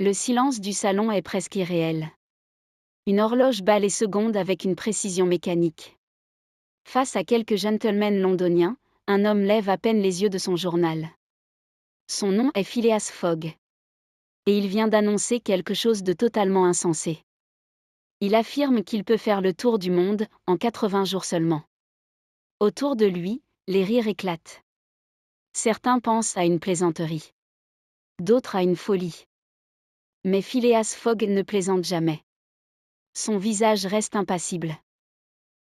Le silence du salon est presque irréel. Une horloge bat les secondes avec une précision mécanique. Face à quelques gentlemen londoniens, un homme lève à peine les yeux de son journal. Son nom est Phileas Fogg. Et il vient d'annoncer quelque chose de totalement insensé. Il affirme qu'il peut faire le tour du monde en 80 jours seulement. Autour de lui, les rires éclatent. Certains pensent à une plaisanterie. D'autres à une folie. Mais Phileas Fogg ne plaisante jamais. Son visage reste impassible.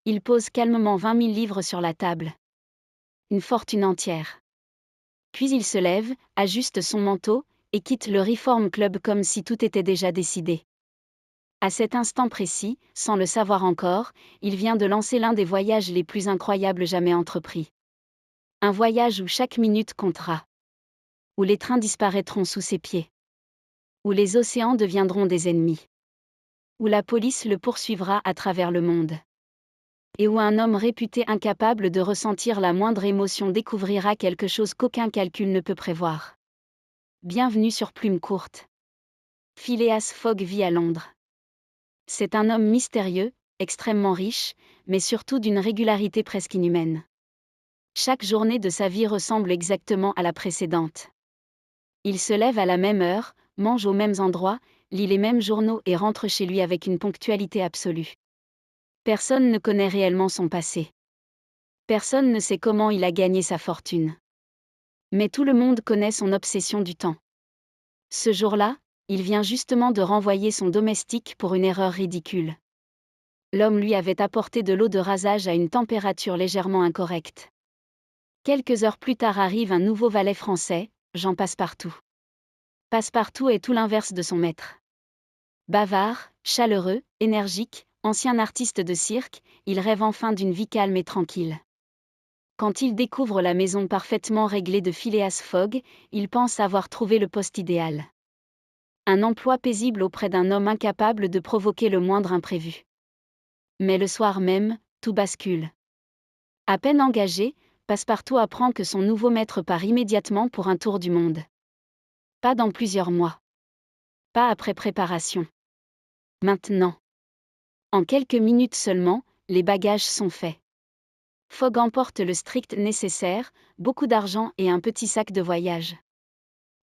Il pose calmement 20 000 livres sur la table. Une fortune entière. Puis il se lève, ajuste son manteau, et quitte le Reform Club comme si tout était déjà décidé. À cet instant précis, sans le savoir encore, il vient de lancer l'un des voyages les plus incroyables jamais entrepris. Un voyage où chaque minute comptera. Où les trains disparaîtront sous ses pieds. Où les océans deviendront des ennemis. Où la police le poursuivra à travers le monde. Et où un homme réputé incapable de ressentir la moindre émotion découvrira quelque chose qu'aucun calcul ne peut prévoir. Bienvenue sur Plume Courte. Phileas Fogg vit à Londres. C'est un homme mystérieux, extrêmement riche, mais surtout d'une régularité presque inhumaine. Chaque journée de sa vie ressemble exactement à la précédente. Il se lève à la même heure, mange aux mêmes endroits, lit les mêmes journaux et rentre chez lui avec une ponctualité absolue. Personne ne connaît réellement son passé. Personne ne sait comment il a gagné sa fortune. Mais tout le monde connaît son obsession du temps. Ce jour-là, il vient justement de renvoyer son domestique pour une erreur ridicule. L'homme lui avait apporté de l'eau de rasage à une température légèrement incorrecte. Quelques heures plus tard arrive un nouveau valet français, Jean Passepartout. Passepartout est tout l'inverse de son maître. Bavard, chaleureux, énergique, ancien artiste de cirque, il rêve enfin d'une vie calme et tranquille. Quand il découvre la maison parfaitement réglée de Phileas Fogg, il pense avoir trouvé le poste idéal. Un emploi paisible auprès d'un homme incapable de provoquer le moindre imprévu. Mais le soir même, tout bascule. À peine engagé, Passepartout apprend que son nouveau maître part immédiatement pour un tour du monde. Pas dans plusieurs mois. Pas après préparation. Maintenant. En quelques minutes seulement, les bagages sont faits. Fogg emporte le strict nécessaire, beaucoup d'argent et un petit sac de voyage.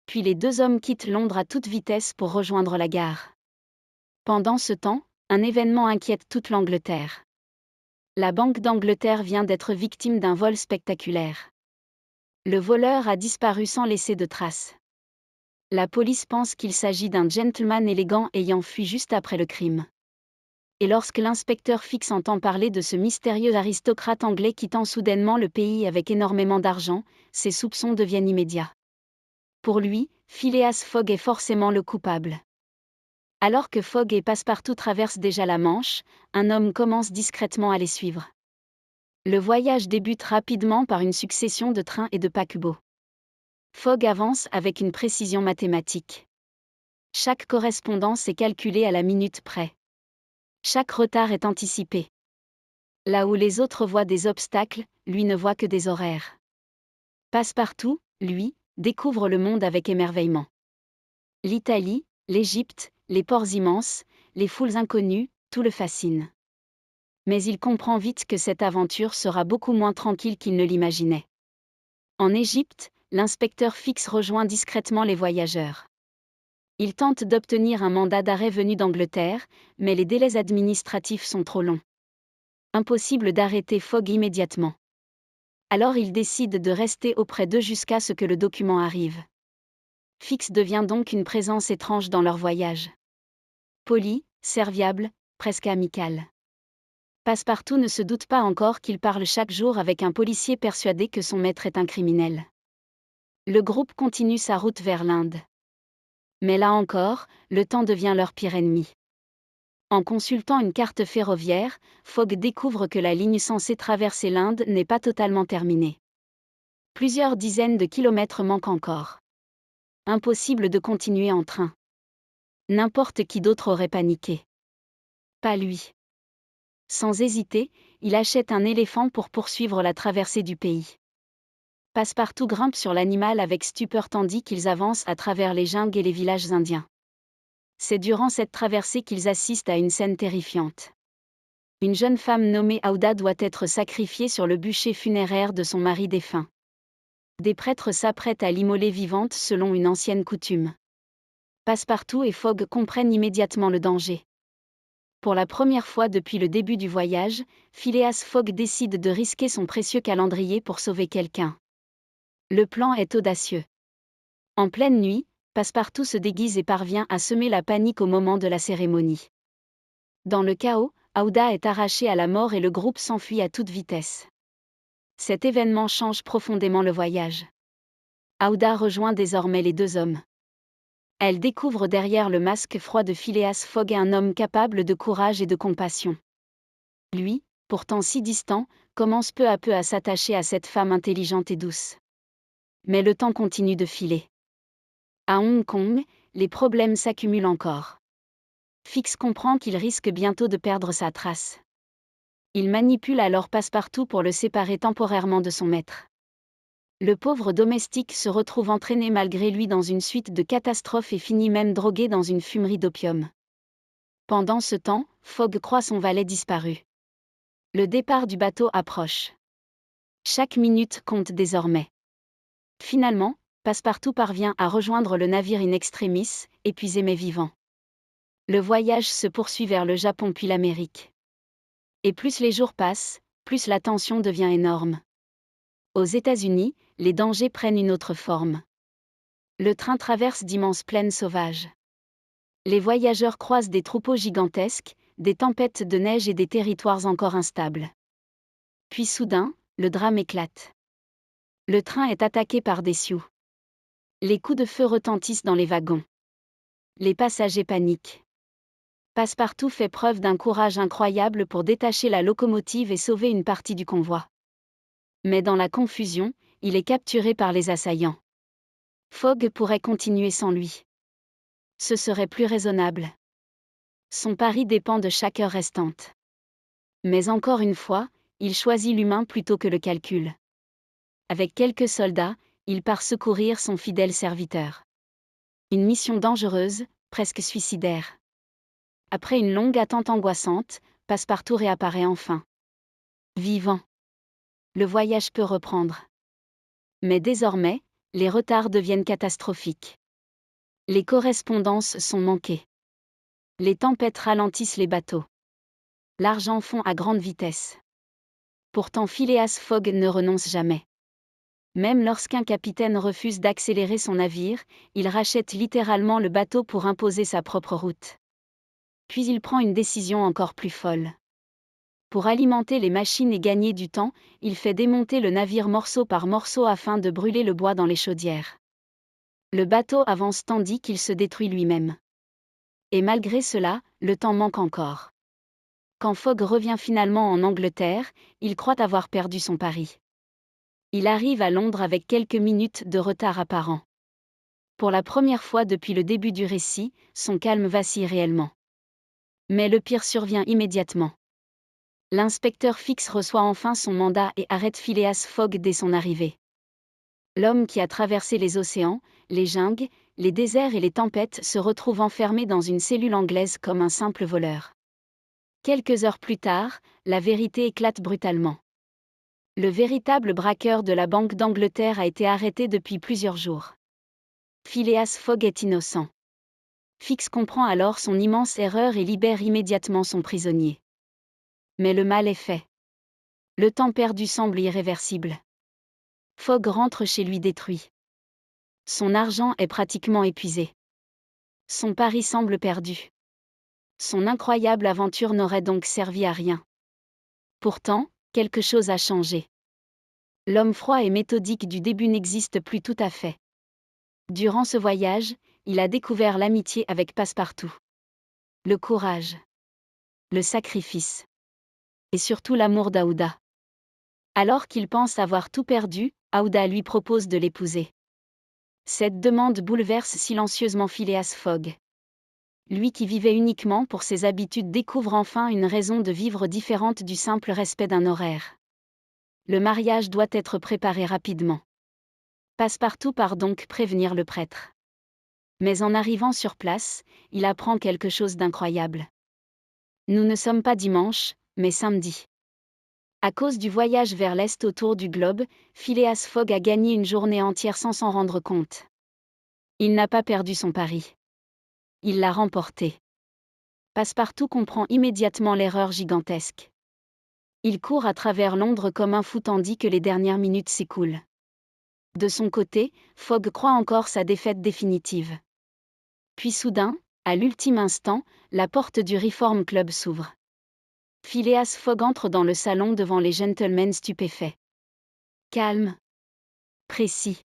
Puis les deux hommes quittent Londres à toute vitesse pour rejoindre la gare. Pendant ce temps, un événement inquiète toute l'Angleterre. La Banque d'Angleterre vient d'être victime d'un vol spectaculaire. Le voleur a disparu sans laisser de traces. La police pense qu'il s'agit d'un gentleman élégant ayant fui juste après le crime. Et lorsque l'inspecteur Fix entend parler de ce mystérieux aristocrate anglais quittant soudainement le pays avec énormément d'argent, ses soupçons deviennent immédiats. Pour lui, Phileas Fogg est forcément le coupable. Alors que Fogg et Passepartout traversent déjà la Manche, un homme commence discrètement à les suivre. Le voyage débute rapidement par une succession de trains et de paquebots. Fogg avance avec une précision mathématique. Chaque correspondance est calculée à la minute près. Chaque retard est anticipé. Là où les autres voient des obstacles, lui ne voit que des horaires. Passepartout, lui, découvre le monde avec émerveillement. L'Italie, l'Égypte, les ports immenses, les foules inconnues, tout le fascine. Mais il comprend vite que cette aventure sera beaucoup moins tranquille qu'il ne l'imaginait. En Égypte, l'inspecteur Fix rejoint discrètement les voyageurs. Il tente d'obtenir un mandat d'arrêt venu d'Angleterre, mais les délais administratifs sont trop longs. Impossible d'arrêter Fogg immédiatement. Alors il décide de rester auprès d'eux jusqu'à ce que le document arrive. Fix devient donc une présence étrange dans leur voyage. Poli, serviable, presque amical. Passepartout ne se doute pas encore qu'il parle chaque jour avec un policier persuadé que son maître est un criminel. Le groupe continue sa route vers l'Inde. Mais là encore, le temps devient leur pire ennemi. En consultant une carte ferroviaire, Fogg découvre que la ligne censée traverser l'Inde n'est pas totalement terminée. Plusieurs dizaines de kilomètres manquent encore. Impossible de continuer en train. N'importe qui d'autre aurait paniqué. Pas lui. Sans hésiter, il achète un éléphant pour poursuivre la traversée du pays. Passepartout grimpe sur l'animal avec stupeur tandis qu'ils avancent à travers les jungles et les villages indiens. C'est durant cette traversée qu'ils assistent à une scène terrifiante. Une jeune femme nommée Aouda doit être sacrifiée sur le bûcher funéraire de son mari défunt. Des prêtres s'apprêtent à l'immoler vivante selon une ancienne coutume. Passepartout et Fogg comprennent immédiatement le danger. Pour la première fois depuis le début du voyage, Phileas Fogg décide de risquer son précieux calendrier pour sauver quelqu'un. Le plan est audacieux. En pleine nuit, Passepartout se déguise et parvient à semer la panique au moment de la cérémonie. Dans le chaos, Aouda est arrachée à la mort et le groupe s'enfuit à toute vitesse. Cet événement change profondément le voyage. Aouda rejoint désormais les deux hommes. Elle découvre derrière le masque froid de Phileas Fogg un homme capable de courage et de compassion. Lui, pourtant si distant, commence peu à peu à s'attacher à cette femme intelligente et douce. Mais le temps continue de filer. À Hong Kong, les problèmes s'accumulent encore. Fix comprend qu'il risque bientôt de perdre sa trace. Il manipule alors Passepartout pour le séparer temporairement de son maître. Le pauvre domestique se retrouve entraîné malgré lui dans une suite de catastrophes et finit même drogué dans une fumerie d'opium. Pendant ce temps, Fogg croit son valet disparu. Le départ du bateau approche. Chaque minute compte désormais. Finalement, Passepartout parvient à rejoindre le navire in extremis, épuisé mais vivant. Le voyage se poursuit vers le Japon puis l'Amérique. Et plus les jours passent, plus la tension devient énorme. Aux États-Unis, les dangers prennent une autre forme. Le train traverse d'immenses plaines sauvages. Les voyageurs croisent des troupeaux gigantesques, des tempêtes de neige et des territoires encore instables. Puis soudain, le drame éclate. Le train est attaqué par des Sioux. Les coups de feu retentissent dans les wagons. Les passagers paniquent. Passepartout fait preuve d'un courage incroyable pour détacher la locomotive et sauver une partie du convoi. Mais dans la confusion, il est capturé par les assaillants. Fogg pourrait continuer sans lui. Ce serait plus raisonnable. Son pari dépend de chaque heure restante. Mais encore une fois, il choisit l'humain plutôt que le calcul. Avec quelques soldats, il part secourir son fidèle serviteur. Une mission dangereuse, presque suicidaire. Après une longue attente angoissante, Passepartout réapparaît enfin. Vivant. Le voyage peut reprendre. Mais désormais, les retards deviennent catastrophiques. Les correspondances sont manquées. Les tempêtes ralentissent les bateaux. L'argent fond à grande vitesse. Pourtant Phileas Fogg ne renonce jamais. Même lorsqu'un capitaine refuse d'accélérer son navire, il rachète littéralement le bateau pour imposer sa propre route. Puis il prend une décision encore plus folle. Pour alimenter les machines et gagner du temps, il fait démonter le navire morceau par morceau afin de brûler le bois dans les chaudières. Le bateau avance tandis qu'il se détruit lui-même. Et malgré cela, le temps manque encore. Quand Fogg revient finalement en Angleterre, il croit avoir perdu son pari. Il arrive à Londres avec quelques minutes de retard apparent. Pour la première fois depuis le début du récit, son calme vacille réellement. Mais le pire survient immédiatement. L'inspecteur Fix reçoit enfin son mandat et arrête Phileas Fogg dès son arrivée. L'homme qui a traversé les océans, les jungles, les déserts et les tempêtes se retrouve enfermé dans une cellule anglaise comme un simple voleur. Quelques heures plus tard, la vérité éclate brutalement. Le véritable braqueur de la Banque d'Angleterre a été arrêté depuis plusieurs jours. Phileas Fogg est innocent. Fix comprend alors son immense erreur et libère immédiatement son prisonnier. Mais le mal est fait. Le temps perdu semble irréversible. Fogg rentre chez lui détruit. Son argent est pratiquement épuisé. Son pari semble perdu. Son incroyable aventure n'aurait donc servi à rien. Pourtant, quelque chose a changé. L'homme froid et méthodique du début n'existe plus tout à fait. Durant ce voyage, il a découvert l'amitié avec Passepartout. Le courage. Le sacrifice. Et surtout l'amour d'Aouda. Alors qu'il pense avoir tout perdu, Aouda lui propose de l'épouser. Cette demande bouleverse silencieusement Phileas Fogg. Lui qui vivait uniquement pour ses habitudes découvre enfin une raison de vivre différente du simple respect d'un horaire. Le mariage doit être préparé rapidement. Passepartout part donc prévenir le prêtre. Mais en arrivant sur place, il apprend quelque chose d'incroyable. Nous ne sommes pas dimanche, mais samedi. À cause du voyage vers l'Est autour du globe, Phileas Fogg a gagné une journée entière sans s'en rendre compte. Il n'a pas perdu son pari. Il l'a remporté. Passepartout comprend immédiatement l'erreur gigantesque. Il court à travers Londres comme un fou tandis que les dernières minutes s'écoulent. De son côté, Fogg croit encore sa défaite définitive. Puis soudain, à l'ultime instant, la porte du Reform Club s'ouvre. Phileas Fogg entre dans le salon devant les gentlemen stupéfaits. Calme. Précis.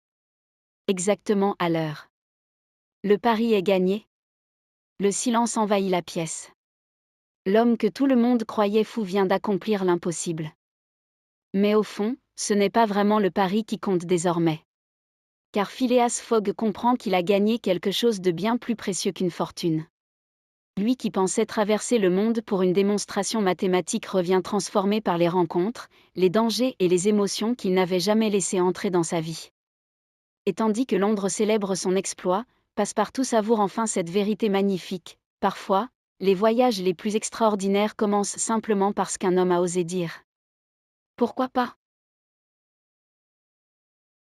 Exactement à l'heure. Le pari est gagné. Le silence envahit la pièce. L'homme que tout le monde croyait fou vient d'accomplir l'impossible. Mais au fond, ce n'est pas vraiment le pari qui compte désormais. Car Phileas Fogg comprend qu'il a gagné quelque chose de bien plus précieux qu'une fortune. Lui qui pensait traverser le monde pour une démonstration mathématique revient transformé par les rencontres, les dangers et les émotions qu'il n'avait jamais laissé entrer dans sa vie. Et tandis que Londres célèbre son exploit, Passepartout savoure enfin cette vérité magnifique. Parfois, les voyages les plus extraordinaires commencent simplement parce qu'un homme a osé dire. Pourquoi pas ?